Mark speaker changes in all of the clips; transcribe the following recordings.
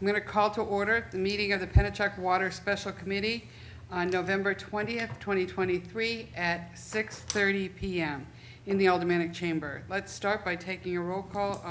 Speaker 1: I'm going to call to order the meeting of the Pennichuck Water Special Committee on November 20th, 2023 at 6:30 p.m. in the Aldermanic Chamber. Let's start by taking a roll call.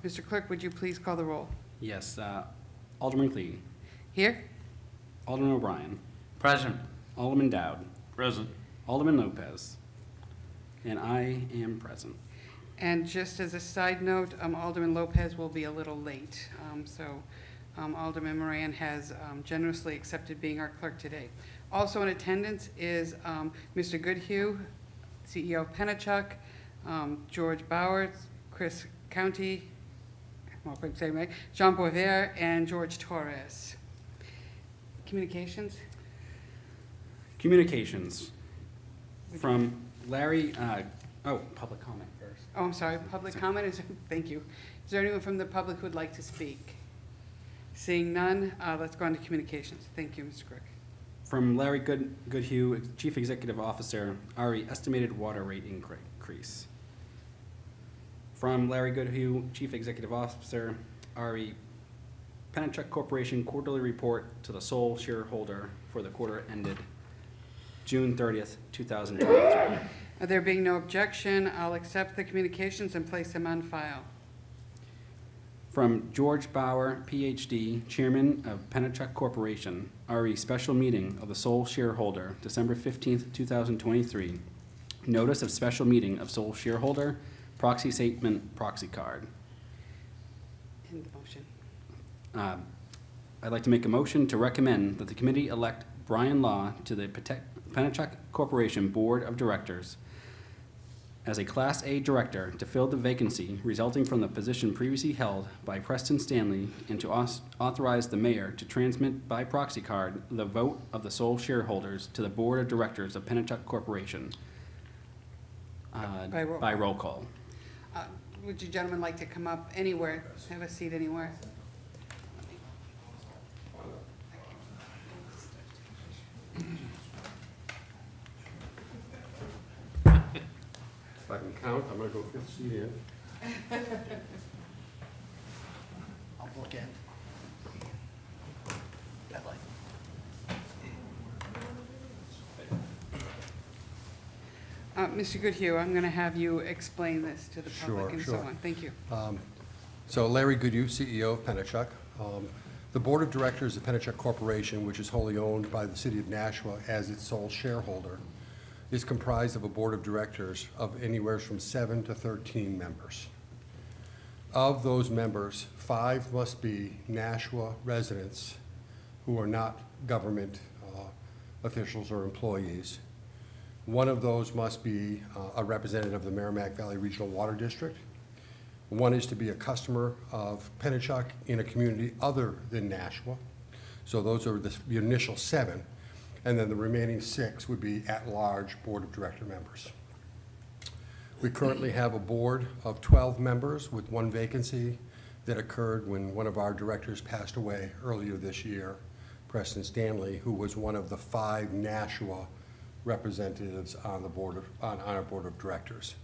Speaker 1: Mr. Clerk, would you please call the roll?
Speaker 2: Yes. Alderman Clee.
Speaker 1: Here?
Speaker 2: Alderman O'Brien.
Speaker 3: Present.
Speaker 2: Alderman Dowd.
Speaker 3: Present.
Speaker 2: Alderman Lopez. And I am present.
Speaker 1: And just as a side note, Alderman Lopez will be a little late. Alderman Moran has generously accepted being our clerk today. Also in attendance is Mr. Goodhue, CEO of Pennichuck, George Bowers, Chris County, Jean Boisvert, and George Torres. Communications?
Speaker 2: Communications from Larry. Public comment first.
Speaker 1: Oh, I'm sorry, public comment? Thank you. Is there anyone from the public who would like to speak? Seeing none, let's go on to communications. Thank you, Mr. Crick.
Speaker 2: From Larry Goodhue, Chief Executive Officer, RE estimated water rate increase. From Larry Goodhue, Chief Executive Officer, RE Pennichuck Corporation quarterly report to the sole shareholder for the quarter ended June 30th, 2023.
Speaker 1: There being no objection, I'll accept the communications and place them on file.
Speaker 2: From George Bauer, PhD, Chairman of Pennichuck Corporation, RE special meeting of the sole shareholder, December 15th, 2023. Notice of special meeting of sole shareholder, proxy statement, proxy card.
Speaker 1: In the motion.
Speaker 2: I'd like to make a motion to recommend that the committee elect Brian Law to the Pennichuck Corporation Board of Directors as a Class A director to fill the vacancy resulting from the position previously held by Preston Stanley, and to authorize the mayor to transmit by proxy card the vote of the sole shareholders to the Board of Directors of Pennichuck Corporation by roll call.
Speaker 1: Would you gentlemen like to come up anywhere, have a seat anywhere?
Speaker 4: If I can count, I'm going to go fifth seat in.
Speaker 3: I'll book in. That light.
Speaker 1: Mr. Goodhue, I'm going to have you explain this to the public and so
Speaker 4: Sure.
Speaker 1: on. Thank you.
Speaker 4: So Larry Goodhue, CEO of Pennichuck. The Board of Directors of Pennichuck Corporation, which is wholly owned by the City of Nashua as its sole shareholder, is comprised of a Board of Directors of anywhere from 7 to 13 members. Of those members, 5 must be Nashua residents who are not government officials or employees. One of those must be a representative of the Merrimack Valley Regional Water District. One is to be a customer of Pennichuck in a community other than Nashua. So those are the initial 7. And then the remaining 6 would be at-large Board of Director members. We currently have a board of 12 members with 1 vacancy that occurred when one of our directors passed away earlier this year, Preston Stanley, who was one of the 5 Nashua representatives on the board on our Board of Directors.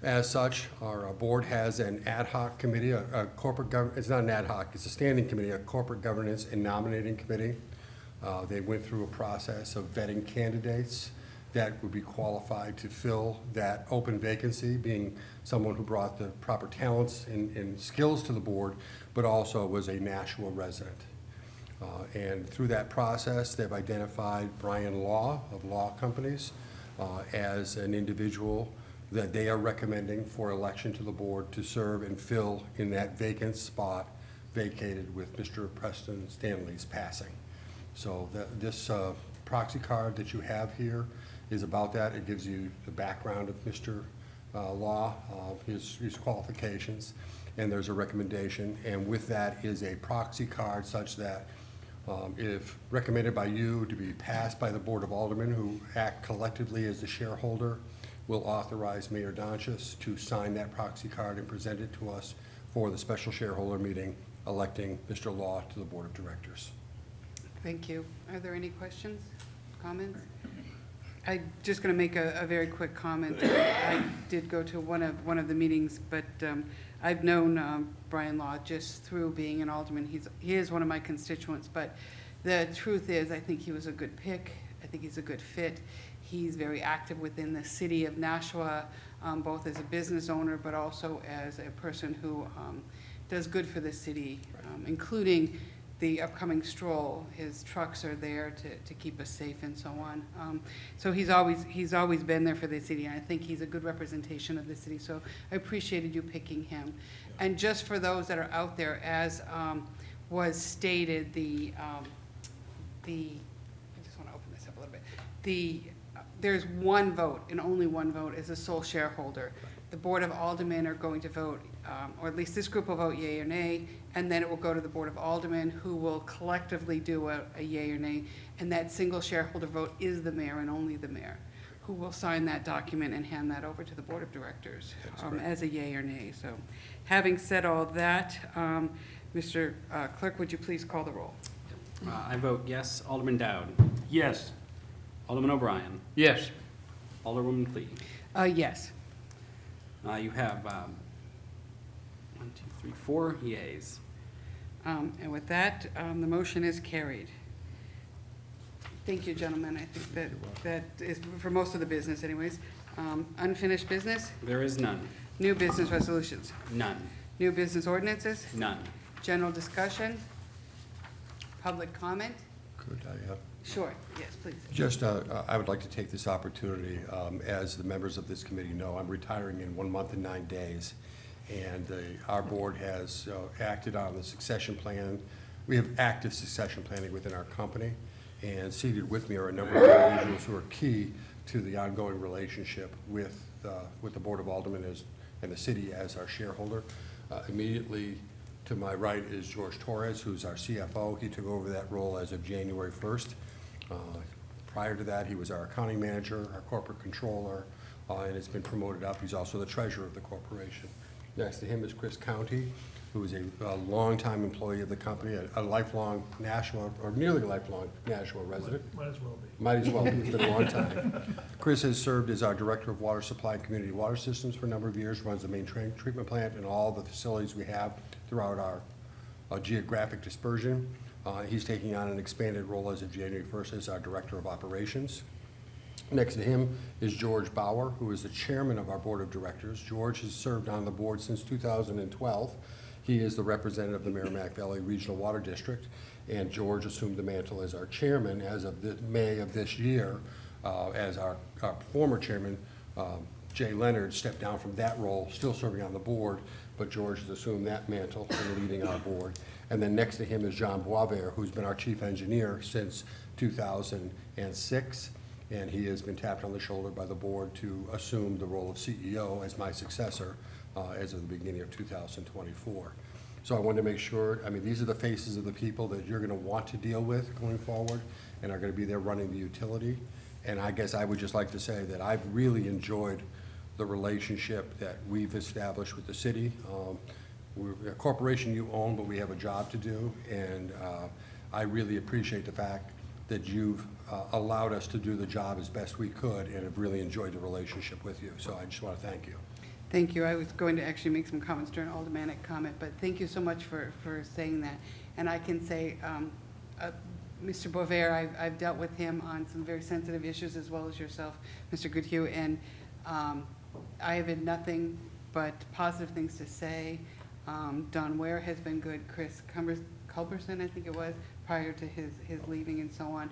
Speaker 4: As such, our board has an ad hoc committee, a corporate governance, it's not an ad hoc, it's a standing committee, a corporate governance and nominating committee. They went through a process of vetting candidates that would be qualified to fill that open vacancy, being someone who brought the proper talents and skills to the board, but also was a Nashua resident. And through that process, they've identified Brian Law of Law Companies as an individual that they are recommending for election to the board to serve and fill in that vacant spot vacated with Mr. Preston Stanley's passing. So this proxy card that you have here is about that. It gives you the background of Mr. Law, his qualifications, and there's a recommendation. And with that is a proxy card such that if recommended by you to be passed by the Board of Aldermen, who act collectively as the shareholder, will authorize Mayor Donchis to sign that proxy card and present it to us for the special shareholder meeting electing Mr. Law to the Board of Directors.
Speaker 1: Thank you. Are there any questions, comments? I'm just going to make a very quick comment. I did go to one of the meetings, but I've known Brian Law just through being an alderman. He is one of my constituents, but the truth is, I think he was a good pick. I think he's a good fit. He's very active within the city of Nashua, both as a business owner, but also as a person who does good for the city, including the upcoming stroll. His trucks are there to keep us safe and so on. So he's always been there for the city, and I think he's a good representation of the city. So I appreciated you picking him. And just for those that are out there, as was stated, I just want to open this up a little bit. There's one vote, and only one vote, as a sole shareholder. The Board of Aldermen are going to vote, or at least this group will vote yea or nay, and then it will go to the Board of Aldermen, who will collectively do a yea or nay, and that single shareholder vote is the mayor and only the mayor, who will sign that document and hand that over to the Board of Directors as a yea or nay. So having said all that, Mr. Clerk, would you please call the roll?
Speaker 2: I vote yes. Alderman Dowd.
Speaker 3: Yes.
Speaker 2: Alderman O'Brien.
Speaker 3: Yes.
Speaker 2: Alderwoman Clee.
Speaker 1: Yes.
Speaker 2: You have 4 yeas.
Speaker 1: And with that, the motion is carried. Thank you, gentlemen. I think that is for most of the business anyways. Unfinished business,
Speaker 2: There is none.
Speaker 1: new business resolutions,
Speaker 2: None.
Speaker 1: new business ordinances,
Speaker 2: None.
Speaker 1: general discussion, public comment.
Speaker 4: Could I,
Speaker 1: Sure, yes, please.
Speaker 4: just, I would like to take this opportunity, as the members of this committee know, I'm retiring in 1 month and 9 days. And our board has acted on the succession plan. We have active succession planning within our company. And seated with me are a number of individuals who are key to the ongoing relationship with the Board of Aldermen and the city as our shareholder. Immediately to my right is George Torres, who's our CFO. He took over that role as of January 1st. Prior to that, he was our accounting manager, our corporate controller, and has been promoted up. He's also the treasurer of the corporation. Next to him is Chris County, who is a longtime employee of the company, a lifelong Nashua, or nearly lifelong Nashua resident.
Speaker 5: Might as well be.
Speaker 4: Might as well be, it's been a long time. Chris has served as our Director of Water Supply and Community Water Systems for a number of years, runs the main treatment plant and all the facilities we have throughout our geographic dispersion. He's taking on an expanded role as of January 1st as our Director of Operations. Next to him is George Bauer, who is the chairman of our board of directors. George has served on the board since 2012. He is the representative of the Merrimack Valley Regional Water District, and George assumed the mantle as our chairman as of May of this year, as our former chairman, Jay Leonard, stepped down from that role, still serving on the board, but George has assumed that mantle in leading our board. And then next to him is John Boisvert, who's been our chief engineer since 2006. And he has been tapped on the shoulder by the board to assume the role of CEO as my successor as of the beginning of 2024. So I wanted to make sure, I mean, these are the faces of the people that you're going to want to deal with going forward and are going to be there running the utility. And I guess I would just like to say that I've really enjoyed the relationship that we've established with the city. We're a corporation you own, but we have a job to do. And I really appreciate the fact that you've allowed us to do the job as best we could, and have really enjoyed the relationship with you. So I just want to thank you.
Speaker 1: Thank you. I was going to actually make some comments during aldermanic comment, but thank you so much for saying that. And I can say, Mr. Boisvert, I've dealt with him on some very sensitive issues, as well as yourself, Mr. Goodhue, and I have had nothing but positive things to say. Don Ware has been good. Chris Culberson, I think it was, prior to his leaving and so on.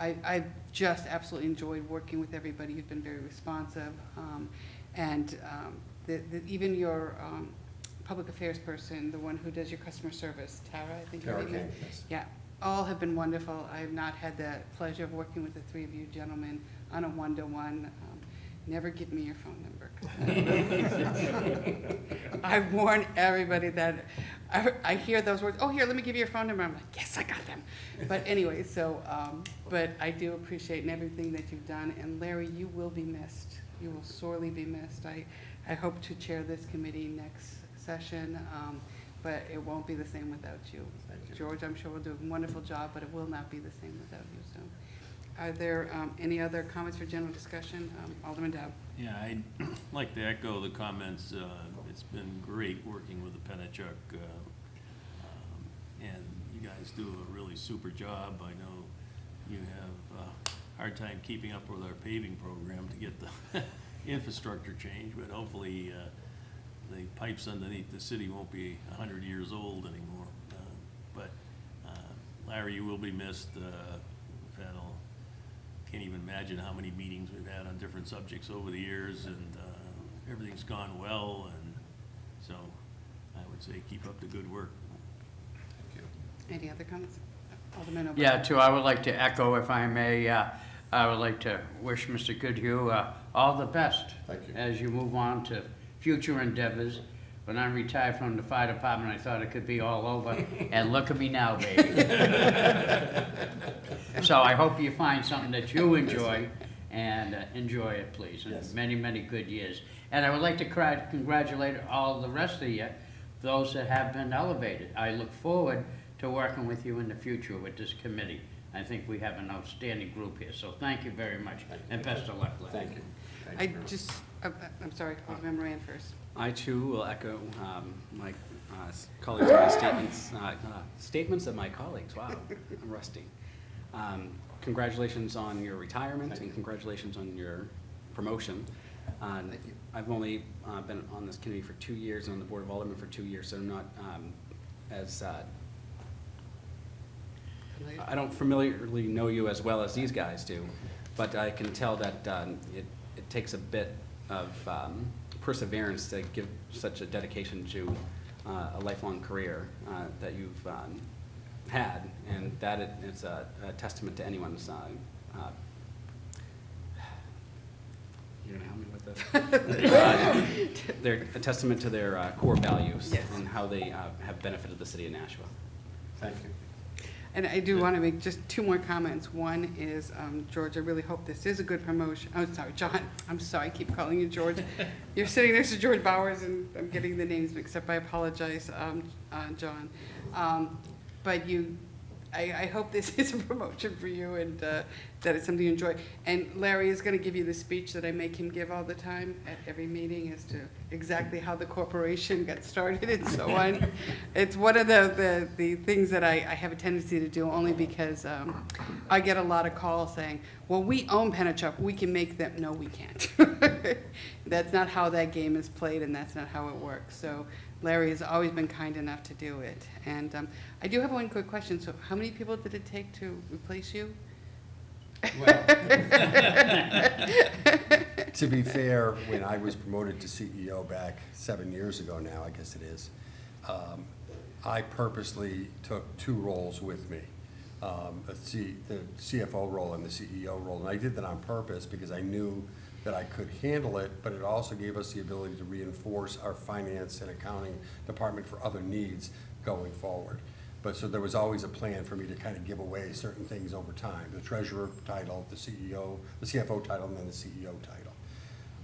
Speaker 1: I've just absolutely enjoyed working with everybody. You've been very responsive. Even your public affairs person, the one who does your customer service, Tara, I think her name is.
Speaker 4: Yes.
Speaker 1: Yeah, all have been wonderful. I have not had the pleasure of working with the three of you gentlemen on a one-to-one. Never give me your phone number. I warn everybody that I hear those words, oh, here, let me give you your phone number. I'm like, yes, I got them. But anyway, so, but I do appreciate everything that you've done. And Larry, you will be missed. You will sorely be missed. I hope to chair this committee next session, but it won't be the same without you. George, I'm sure will do a wonderful job, but it will not be the same without you. So Are there any other comments for general discussion? Alderman Dowd.
Speaker 5: Yeah, I'd like to echo the comments. It's been great working with the Pennichuck, and you guys do a really super job. I know you have a hard time keeping up with our paving program to get the infrastructure changed, but hopefully the pipes underneath the city won't be 100 years old anymore. But Larry, you will be missed. We've had can't even imagine how many meetings we've had on different subjects over the years, and everything's gone well, and so I would say keep up the good work.
Speaker 4: Thank you.
Speaker 1: Any other comments? Alderman O'Brien.
Speaker 3: Yeah, too, I would like to echo, if I may, I would like to wish Mr. Goodhue all the best.
Speaker 4: Thank you.
Speaker 3: As you move on to future endeavors. When I retired from the fire department, I thought it could be all over, and look at me now, baby. So I hope you find something that you enjoy, and enjoy it, please, and
Speaker 4: Yes.
Speaker 3: many, many good years. And I would like to congratulate all the rest of you, those that have been elevated. I look forward to working with you in the future with this committee. I think we have an outstanding group here, so thank you very much, and best of luck, Larry.
Speaker 4: Thank you. Thank
Speaker 1: I
Speaker 4: you very much.
Speaker 1: just, I'm sorry, Alderman Moran first.
Speaker 2: I too will echo my colleagues' my statements of my colleagues. Wow, I'm rusty. Congratulations on your retirement.
Speaker 4: Thank you.
Speaker 2: And congratulations on your promotion.
Speaker 4: Thank you.
Speaker 2: I've only been on this committee for 2 years and on the Board of Aldermen for 2 years, so I'm not as I don't familiarly know you as well as these guys do, but I can tell that it takes a bit of perseverance to give such a dedication to a lifelong career that you've had, and that it's a testament to anyone's you're gonna help me with this? They're a testament to their core values.
Speaker 1: Yes.
Speaker 2: And how they have benefited the city of Nashua.
Speaker 4: Thank you.
Speaker 1: And I do want to make just 2 more comments. One is, George, I really hope this is a good promotion. Oh, sorry, John. I'm sorry, I keep calling you George. You're sitting next to George Bowers, and I'm getting the names mixed up. I apologize, John. But I hope this is a promotion for you, and that it's something you enjoy. And Larry is going to give you the speech that I make him give all the time at every meeting as to exactly how the corporation got started and so on. It's one of the things that I have a tendency to do, only because I get a lot of calls saying, well, we own Pennichuck, we can make them. No, we can't. That's not how that game is played, and that's not how it works. So Larry has always been kind enough to do it. And I do have one quick question. So how many people did it take to replace you?
Speaker 4: To be fair, when I was promoted to CEO back 7 years ago now, I guess it is, I purposely took 2 roles with me, the CFO role and the CEO role. And I did that on purpose because I knew that I could handle it, but it also gave us the ability to reinforce our finance and accounting department for other needs going forward. But so there was always a plan for me to kind of give away certain things over time, the treasurer title, the CFO title, and then the CEO title.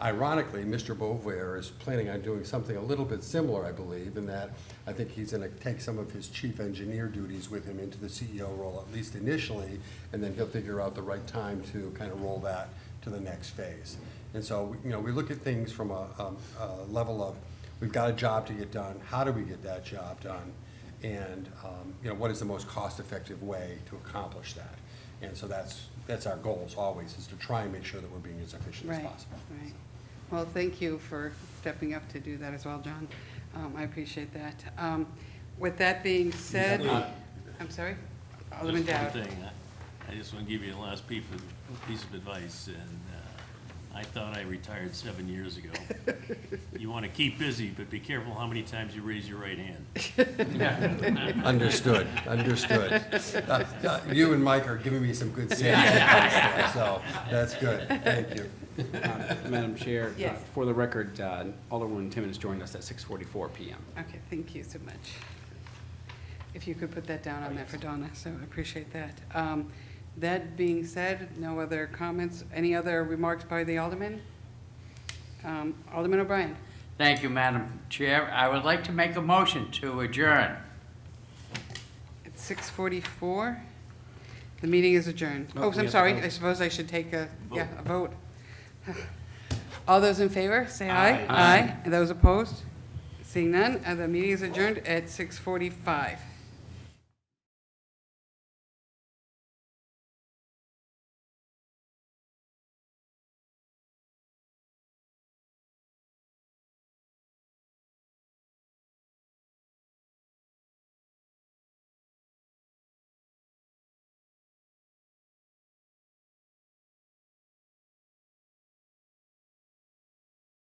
Speaker 4: Ironically, Mr. Beauvoir is planning on doing something a little bit similar, I believe, in that I think he's going to take some of his chief engineer duties with him into the CEO role, at least initially, and then he'll figure out the right time to kind of roll that to the next phase. And so, you know, we look at things from a level of, we've got a job to get done, how do we get that job done? And, you know, what is the most cost-effective way to accomplish that? And so that's our goals always, is to try and make sure that we're being as efficient as
Speaker 1: Right,
Speaker 4: possible.
Speaker 1: right. Well, thank you for stepping up to do that as well, John. I appreciate that. With that being said, I'm sorry? Alderman
Speaker 5: Just one
Speaker 1: Dowd.
Speaker 5: thing, I just want to give you the last piece of advice, and I thought I retired 7 years ago. You want to keep busy, but be careful how many times you raise your right hand.
Speaker 4: Understood, understood. You and Mike are giving me some good safety advice there, so that's good. Thank you.
Speaker 2: Madam Chair,
Speaker 1: Yes.
Speaker 2: for the record, Alderwoman Timmons joined us at 6:44 p.m.
Speaker 1: Okay, thank you so much. If you could put that down on that for Donna, so I appreciate that. That being said, no other comments. Any other remarks by the alderman? Alderman O'Brien.
Speaker 3: Thank you, Madam Chair. I would like to make a motion to adjourn.
Speaker 1: It's 6:44. The meeting is adjourned.
Speaker 2: Oh,
Speaker 1: Oh,
Speaker 2: we have
Speaker 1: I'm
Speaker 2: to
Speaker 1: sorry,
Speaker 2: vote.
Speaker 1: I suppose I should take a
Speaker 5: Vote.
Speaker 1: vote. All those in favor, say aye.
Speaker 2: Aye.
Speaker 1: And those opposed? Seeing none, the meeting is adjourned at 6:45.